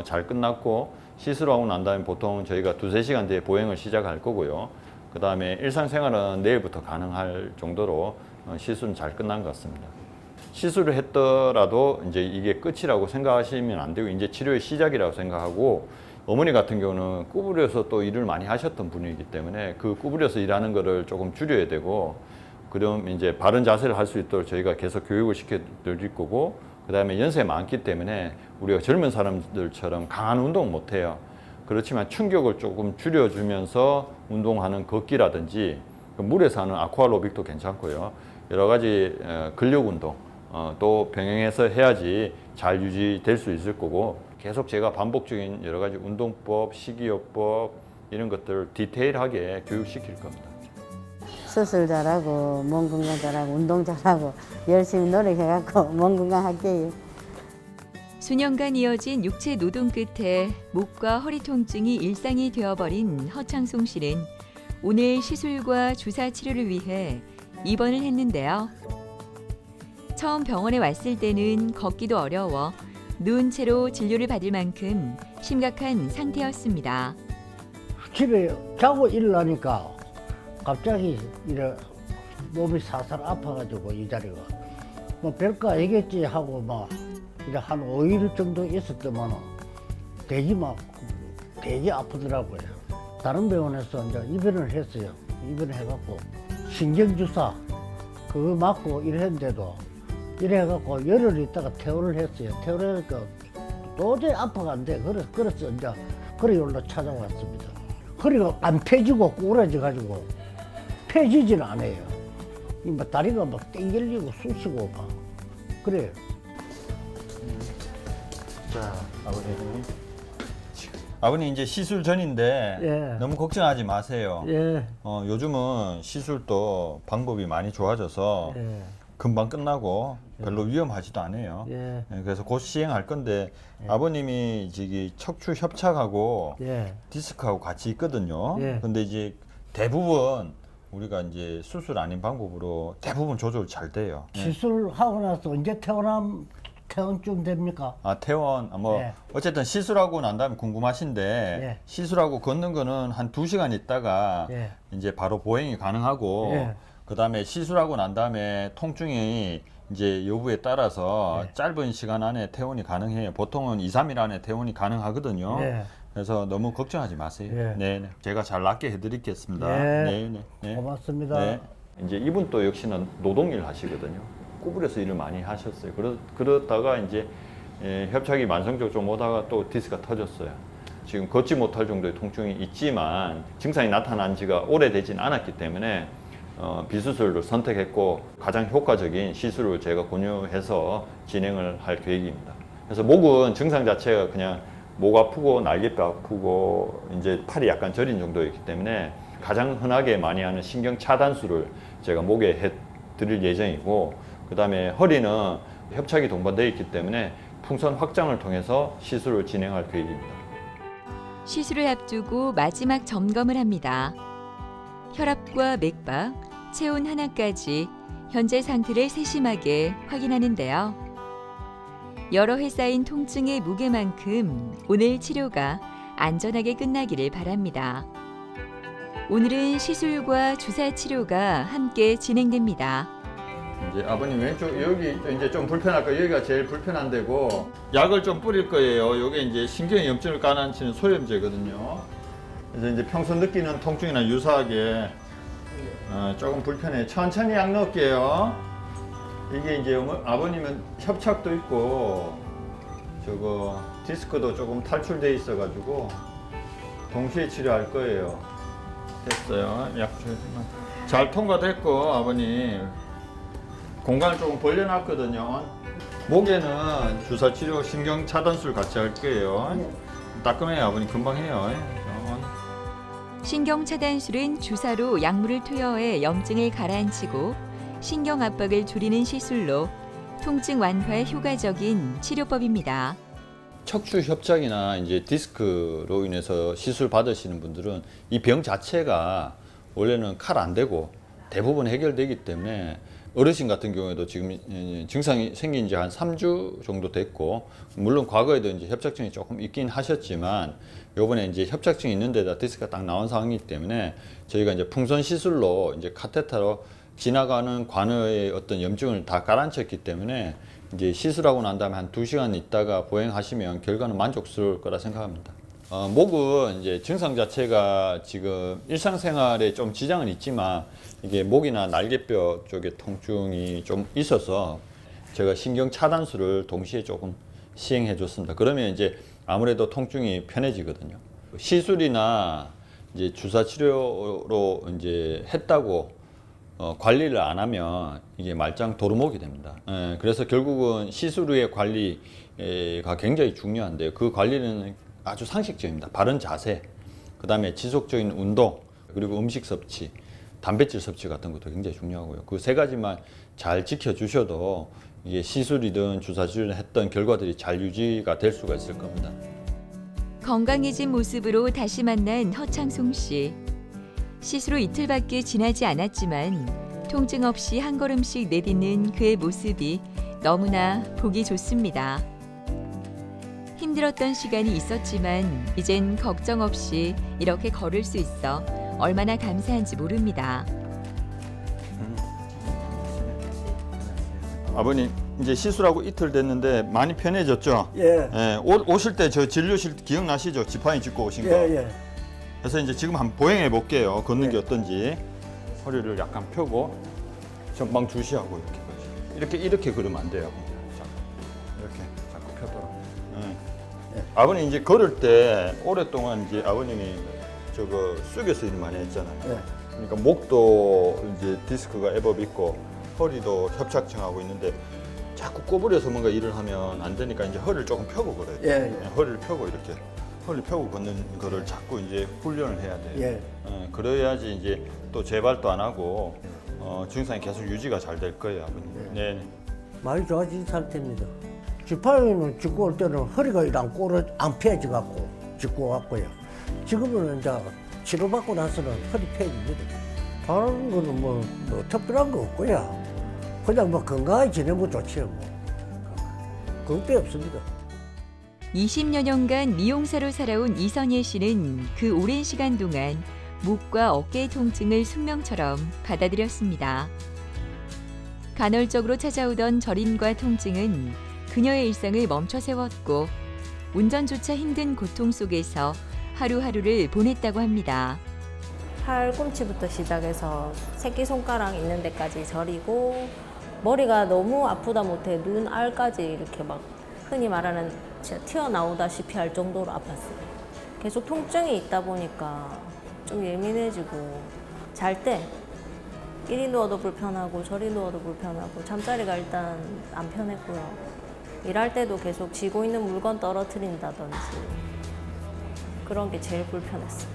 잘 끝났고 시술하고 난 다음에 보통 저희가 2-3시간 뒤에 보행을 시작할 거고요. 그 다음에 일상생활은 내일부터 가능할 정도로 시술은 잘 끝난 것 같습니다. 시술을 했더라도 이제 이게 끝이라고 생각하시면 안 되고 이제 치료의 시작이라고 생각하고 어머니 같은 경우는 구부려서 또 일을 많이 하셨던 분이기 때문에 그 구부려서 일하는 거를 조금 줄여야 되고 그럼 이제 바른 자세를 할 수 있도록 저희가 계속 교육을 시켜 드릴 거고 그 다음에 연세 많기 때문에 우리가 젊은 사람들처럼 강한 운동 못 해요. 그렇지만 충격을 조금 줄여주면서 운동하는 걷기라든지 물에서 하는 아쿠아로빅도 괜찮고요. 여러 가지 근력 운동 또 병행해서 해야지 잘 유지될 수 있을 거고 계속 제가 반복적인 여러 가지 운동법, 식이요법 이런 것들을 디테일하게 교육시킬 겁니다. 수술 잘하고 몸 건강 잘하고 운동 잘하고 열심히 노력해갖고 몸 건강할게요. 수년간 이어진 육체 노동 끝에 목과 허리 통증이 일상이 되어버린 허창송 씨는 오늘 시술과 주사 치료를 위해 입원을 했는데요. 처음 병원에 왔을 때는 걷기도 어려워 누운 채로 진료를 받을 만큼 심각한 상태였습니다. 집에 자고 일어나니까 갑자기 이래 몸이 살살 아파가지고 이 자리가 뭐 별거 아니겠지 하고 막 이제 한 5일 정도 있었더만은 되게 아프더라고요. 다른 병원에서 이제 입원을 했어요. 입원을 해갖고 신경주사 그거 맞고 이랬는데도 이래갖고 열흘 있다가 퇴원을 했어요. 퇴원하니까 도저히 아파가 안 돼. 그래서 이제 그래 여기로 찾아왔습니다. 허리가 안 펴지고 구부러져가지고 펴지지는 않아요. 뭐 다리가 막 땡길리고 쑤시고 막 그래요. 자, 아버님 이제 시술 전인데 예. 너무 걱정하지 마세요. 예, 요즘은 시술도 방법이 많이 좋아져서 예, 금방 끝나고 별로 위험하지도 않아요. 예, 그래서 곧 시행할 건데 아버님이 저기 척추 협착하고 예. 디스크하고 같이 있거든요. 예. 근데 이제 대부분 우리가 이제 수술 아닌 방법으로 대부분 조절 잘 돼요. 시술하고 나서 언제 퇴원쯤 됩니까? 퇴원, 예. 어쨌든 시술하고 난 다음에 궁금하신데, 예. 시술하고 걷는 거는 한 2시간 있다가 예. 이제 바로 보행이 가능하고, 예. 그 다음에 시술하고 난 다음에 통증이 이제 여부에 따라서 예. 짧은 시간 안에 퇴원이 가능해요. 보통은 2, 3일 안에 퇴원이 가능하거든요. 예. 그래서 너무 걱정하지 마세요. 예. 네, 제가 잘 낫게 해드리겠습니다. 예. 네, 네, 네. 고맙습니다. 네. 이제 이분도 역시는 노동일 하시거든요. 구부려서 일을 많이 하셨어요. 그러다가 이제 협착이 만성적으로 좀 오다가 또 디스크가 터졌어요. 지금 걷지 못할 정도의 통증이 있지만 증상이 나타난 지가 오래되진 않았기 때문에 비수술을 선택했고 가장 효과적인 시술을 제가 권유해서 진행을 할 계획입니다. 그래서 목은 증상 자체가 그냥 목 아프고 날개뼈 아프고 이제 팔이 약간 저린 정도였기 때문에 가장 흔하게 많이 하는 신경 차단술을 제가 목에 해 드릴 예정이고, 그 다음에 허리는 협착이 동반되어 있기 때문에 풍선 확장을 통해서 시술을 진행할 계획입니다. 시술을 앞두고 마지막 점검을 합니다. 혈압과 맥박, 체온 하나까지 현재 상태를 세심하게 확인하는데요. 여러 해 쌓인 통증의 무게만큼 오늘 치료가 안전하게 끝나기를 바랍니다. 오늘은 시술과 주사 치료가 함께 진행됩니다. 이제 아버님 왼쪽 여기 이제 좀 불편할 거예요. 여기가 제일 불편한 데고 약을 좀 뿌릴 거예요. 이게 이제 신경에 염증을 가라앉히는 소염제거든요. 그래서 이제 평소 느끼는 통증이나 유사하게 조금 불편해. 천천히 약 넣을게요. 이게 이제 아버님은 협착도 있고 저거 디스크도 조금 탈출돼 있어가지고 동시에 치료할 거예요. 됐어요. 약 잘 통과됐고 아버님 공간을 조금 벌려놨거든요. 목에는 주사 치료 신경 차단술 같이 할 거예요. 따끔해요. 아버님 금방 해요. 신경 차단술은 주사로 약물을 투여해 염증을 가라앉히고 신경 압박을 줄이는 시술로 통증 완화에 효과적인 치료법입니다. 척추 협착이나 이제 디스크로 인해서 시술 받으시는 분들은 이 병 자체가 원래는 칼 안 대고 대부분 해결되기 때문에 어르신 같은 경우에도 지금 증상이 생긴 지 한 3주 정도 됐고, 물론 과거에도 이제 협착증이 조금 있긴 하셨지만 요번에 이제 협착증이 있는 데다 디스크가 딱 나온 상황이기 때문에 저희가 이제 풍선 시술로 이제 카테터로 지나가는 관의 어떤 염증을 다 가라앉혔기 때문에 이제 시술하고 난 다음에 한 2시간 있다가 보행하시면 결과는 만족스러울 거라 생각합니다. 목은 이제 증상 자체가 지금 일상생활에 좀 지장은 있지만 이게 목이나 날개뼈 쪽에 통증이 좀 있어서 제가 신경 차단술을 동시에 조금 시행해 줬습니다. 그러면 이제 아무래도 통증이 편해지거든요. 시술이나 이제 주사 치료로 이제 했다고 관리를 안 하면 이게 말짱 도루묵이 됩니다. 그래서 결국은 시술 후의 관리가 굉장히 중요한데 그 관리는 아주 상식적입니다. 바른 자세, 그 다음에 지속적인 운동, 그리고 음식 섭취, 단백질 섭취 같은 것도 굉장히 중요하고요. 그 세 가지만 잘 지켜주셔도 이게 시술이든 주사 치료를 했던 결과들이 잘 유지가 될 수가 있을 겁니다. 건강해진 모습으로 다시 만난 허창송 씨. 시술 후 이틀밖에 지나지 않았지만 통증 없이 한 걸음씩 내딛는 그의 모습이 너무나 보기 좋습니다. 힘들었던 시간이 있었지만 이젠 걱정 없이 이렇게 걸을 수 있어 얼마나 감사한지 모릅니다. 아버님 이제 시술하고 이틀 됐는데 많이 편해졌죠? 예. 예, 오실 때 저 진료실 기억나시죠? 지팡이 짚고 오신 거. 예, 예. 그래서 이제 지금 한번 보행해 볼게요. 걷는 게 예. 어떤지. 허리를 약간 펴고 전방 주시하고 이렇게 걸으면 안 돼요. 자꾸 펴도록. 예. 아버님 이제 걸을 때 오랫동안 이제 아버님이 저거 숙여서 일 많이 했잖아요. 예. 그러니까 목도 이제 디스크가 애법 있고 허리도 협착증하고 있는데 자꾸 꼬부려서 뭔가 일을 하면 안 되니까 이제 허리를 조금 펴고 걸어야 돼요. 예, 예. 허리를 펴고 이렇게 허리를 펴고 걷는 거를 자꾸 이제 훈련을 해야 돼요. 예. 그래야지 이제 또 재발도 안 하고 증상이 계속 유지가 잘 될 거예요, 아버님. 네. 많이 좋아진 상태입니다. 지팡이는 짚고 올 때는 허리가 안 펴져갖고 짚고 왔고요. 지금은 이제 치료받고 나서는 허리 펴집니다. 다른 거는 뭐 특별한 거 없고요. 그냥 뭐 건강하게 지내면 좋지요. 뭐. 그것도 없습니다. 20여 년간 미용사로 살아온 이선예 씨는 그 오랜 시간 동안 목과 어깨 통증을 숙명처럼 받아들였습니다. 간헐적으로 찾아오던 저림과 통증은 그녀의 일상을 멈춰 세웠고 운전조차 힘든 고통 속에서 하루하루를 보냈다고 합니다. 팔꿈치부터 시작해서 새끼손가락 있는 데까지 저리고 머리가 너무 아프다 못해 눈 알까지 이렇게 막 흔히 말하는 진짜 튀어나오다시피 할 정도로 아팠어요. 계속 통증이 있다 보니까 좀 예민해지고 잘 때 이리 누워도 불편하고 저리 누워도 불편하고 잠자리가 일단 안 편했고요. 일할 때도 계속 쥐고 있는 물건 떨어뜨린다든지 그런 게 제일 불편했어요.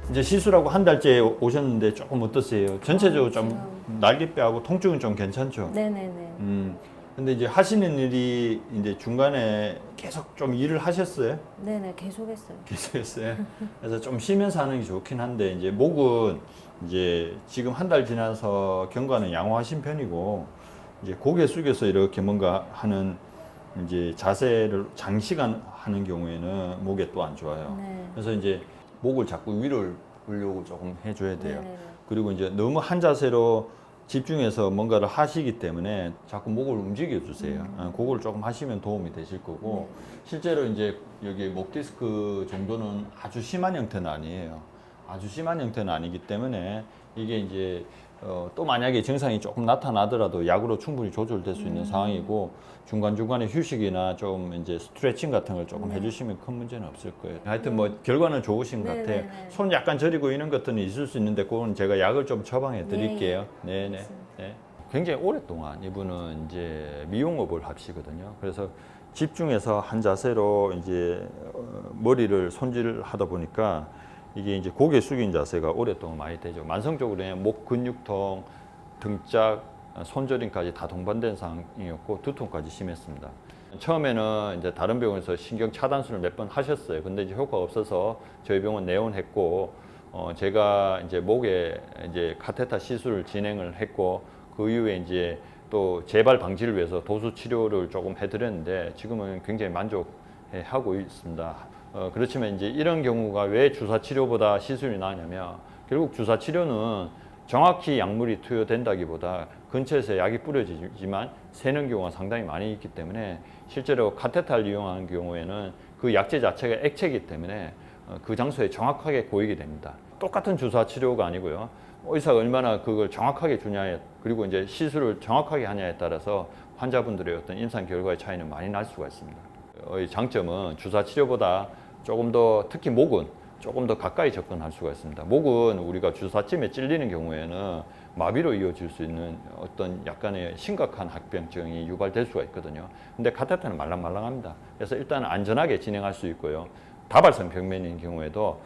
이제 시술하고 한 달째 오셨는데 조금 어떠세요? 전체적으로 좀 날개뼈하고 통증은 좀 괜찮죠? 네네네. 근데 이제 하시는 일이 이제 중간에 계속 좀 일을 하셨어요? 네네, 계속 했어요. 계속 했어요. 그래서 좀 쉬면서 하는 게 좋긴 한데 이제 목은 이제 지금 한 달 지나서 경과는 양호하신 편이고 이제 고개 숙여서 이렇게 뭔가 하는 이제 자세를 장시간 하는 경우에는 목에 또 안 좋아요. 네. 그래서 이제 목을 자꾸 위를 보려고 조금 해줘야 돼요. 네네네. 그리고 이제 너무 한 자세로 집중해서 뭔가를 하시기 때문에 자꾸 목을 움직여 주세요. 그걸 조금 하시면 도움이 되실 거고 실제로 이제 여기 목 디스크 정도는 아주 심한 형태는 아니에요. 아주 심한 형태는 아니기 때문에 이게 이제 또 만약에 증상이 조금 나타나더라도 약으로 충분히 조절될 수 있는 상황이고 중간중간에 휴식이나 좀 이제 스트레칭 같은 걸 조금 해주시면 큰 문제는 없을 거예요. 하여튼 뭐 결과는 좋으신 것 같아요. 네네네. 손 약간 저리고 이런 것들은 있을 수 있는데 그건 제가 약을 좀 처방해 드릴게요. 네네. 네. 굉장히 오랫동안 이분은 이제 미용업을 하시거든요. 그래서 집중해서 한 자세로 이제 머리를 손질하다 보니까 이게 이제 고개 숙인 자세가 오랫동안 많이 되죠. 만성적으로 목 근육통, 등짝, 손저림까지 다 동반된 상황이었고 두통까지 심했습니다. 처음에는 이제 다른 병원에서 신경 차단술을 몇 번 하셨어요. 근데 이제 효과가 없어서 저희 병원 내원했고 제가 이제 목에 이제 카테터 시술을 진행을 했고 그 이후에 이제 또 재발 방지를 위해서 도수 치료를 조금 해드렸는데 지금은 굉장히 만족하고 있습니다. 그렇지만 이제 이런 경우가 왜 주사 치료보다 시술이 나냐면 결국 주사 치료는 정확히 약물이 투여된다기보다 근처에서 약이 뿌려지지만 새는 경우가 상당히 많이 있기 때문에 실제로 카테터를 이용하는 경우에는 그 약제 자체가 액체이기 때문에 그 장소에 정확하게 고이게 됩니다. 똑같은 주사 치료가 아니고요. 의사가 얼마나 그걸 정확하게 주냐에 그리고 이제 시술을 정확하게 하냐에 따라서 환자분들의 어떤 임상 결과의 차이는 많이 날 수가 있습니다. 장점은 주사 치료보다 조금 더 특히 목은 조금 더 가까이 접근할 수가 있습니다. 목은 우리가 주사침에 찔리는 경우에는 마비로 이어질 수 있는 어떤 약간의 심각한 합병증이 유발될 수가 있거든요. 근데 카테터는 말랑말랑합니다. 그래서 일단 안전하게 진행할 수 있고요. 다발성 병면인 경우에도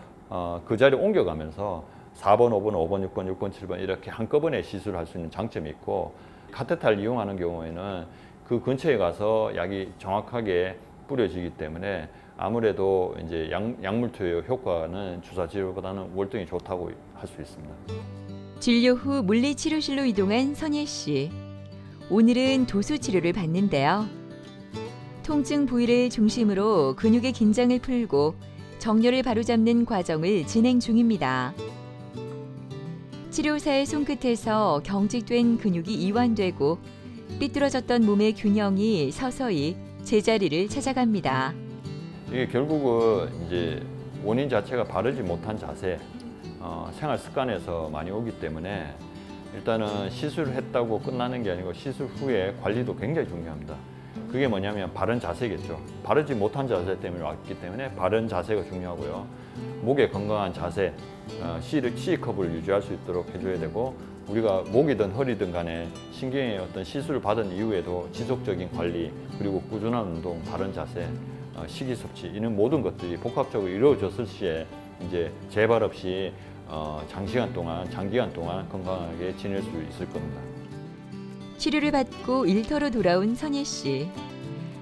그 자리에 옮겨가면서 4번, 5번, 5번, 6번, 6번, 7번 이렇게 한꺼번에 시술할 수 있는 장점이 있고 카테터를 이용하는 경우에는 그 근처에 가서 약이 정확하게 뿌려지기 때문에 아무래도 이제 약물 투여 효과는 주사 치료보다는 월등히 좋다고 할 수 있습니다. 진료 후 물리치료실로 이동한 선예 씨. 오늘은 도수 치료를 받는데요. 통증 부위를 중심으로 근육의 긴장을 풀고 정렬을 바로잡는 과정을 진행 중입니다. 치료사의 손끝에서 경직된 근육이 이완되고 삐뚤어졌던 몸의 균형이 서서히 제자리를 찾아갑니다. 이게 결국은 이제 원인 자체가 바르지 못한 자세, 생활 습관에서 많이 오기 때문에 일단은 시술을 했다고 끝나는 게 아니고 시술 후에 관리도 굉장히 중요합니다. 그게 뭐냐면 바른 자세겠죠. 바르지 못한 자세 때문에 왔기 때문에 바른 자세가 중요하고요. 목의 건강한 자세, C컵을 유지할 수 있도록 해줘야 되고, 우리가 목이든 허리든 간에 신경의 어떤 시술을 받은 이후에도 지속적인 관리, 그리고 꾸준한 운동, 바른 자세, 식이 섭취, 이런 모든 것들이 복합적으로 이루어졌을 시에 이제 재발 없이 장기간 동안 건강하게 지낼 수 있을 겁니다. 치료를 받고 일터로 돌아온 선예 씨.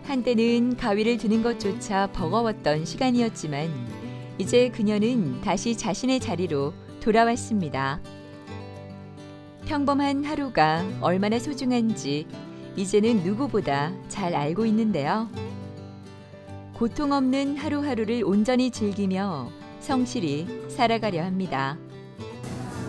한때는 가위를 드는 것조차 버거웠던 시간이었지만 이제 그녀는 다시 자신의 자리로 돌아왔습니다. 평범한 하루가 얼마나 소중한지 이제는 누구보다 잘 알고 있는데요. 고통 없는 하루하루를 온전히 즐기며 성실히 살아가려 합니다.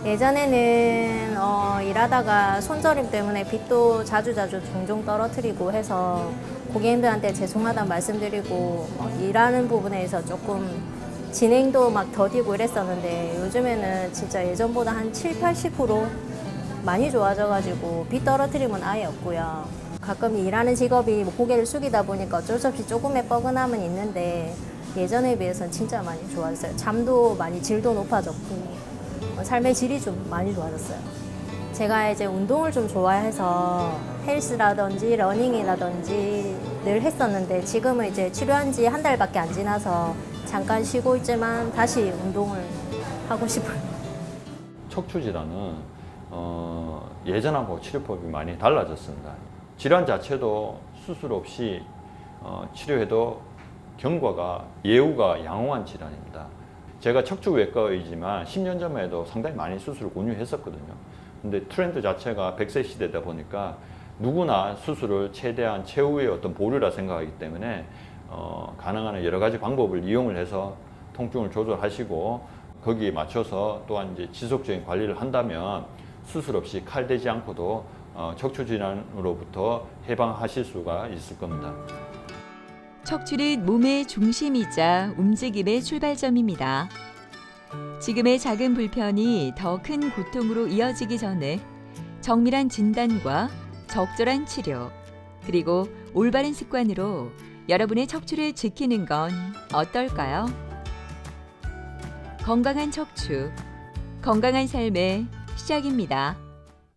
예전에는 일하다가 손저림 때문에 빚도 자주자주 종종 떨어뜨리고 해서 고객님들한테 죄송하다는 말씀드리고 일하는 부분에서 조금 진행도 막 더디고 이랬었는데, 요즘에는 진짜 예전보다 한 70-80% 많이 좋아져가지고 빚 떨어뜨림은 아예 없고요. 가끔 일하는 직업이 고개를 숙이다 보니까 어쩔 수 없이 조금의 뻐근함은 있는데 예전에 비해서는 진짜 많이 좋아졌어요. 잠도 많이 질도 높아졌고 삶의 질이 좀 많이 좋아졌어요. 제가 이제 운동을 좀 좋아해서 헬스라든지 러닝이라든지 늘 했었는데 지금은 이제 치료한 지 한 달밖에 안 지나서 잠깐 쉬고 있지만 다시 운동을 하고 싶어요. 척추 질환은 예전하고 치료법이 많이 달라졌습니다. 질환 자체도 수술 없이 치료해도 경과가 예후가 양호한 질환입니다. 제가 척추외과의지만 10년 전만 해도 상당히 많이 수술을 권유했었거든요. 근데 트렌드 자체가 100세 시대다 보니까 누구나 수술을 최대한 최후의 어떤 보류라 생각하기 때문에 가능한 여러 가지 방법을 이용을 해서 통증을 조절하시고, 거기에 맞춰서 또한 이제 지속적인 관리를 한다면 수술 없이 칼대지 않고도 척추 질환으로부터 해방하실 수가 있을 겁니다. 척추는 몸의 중심이자 움직임의 출발점입니다. 지금의 작은 불편이 더 큰 고통으로 이어지기 전에 정밀한 진단과 적절한 치료, 그리고 올바른 습관으로 여러분의 척추를 지키는 건 어떨까요? 건강한 척추, 건강한 삶의 시작입니다.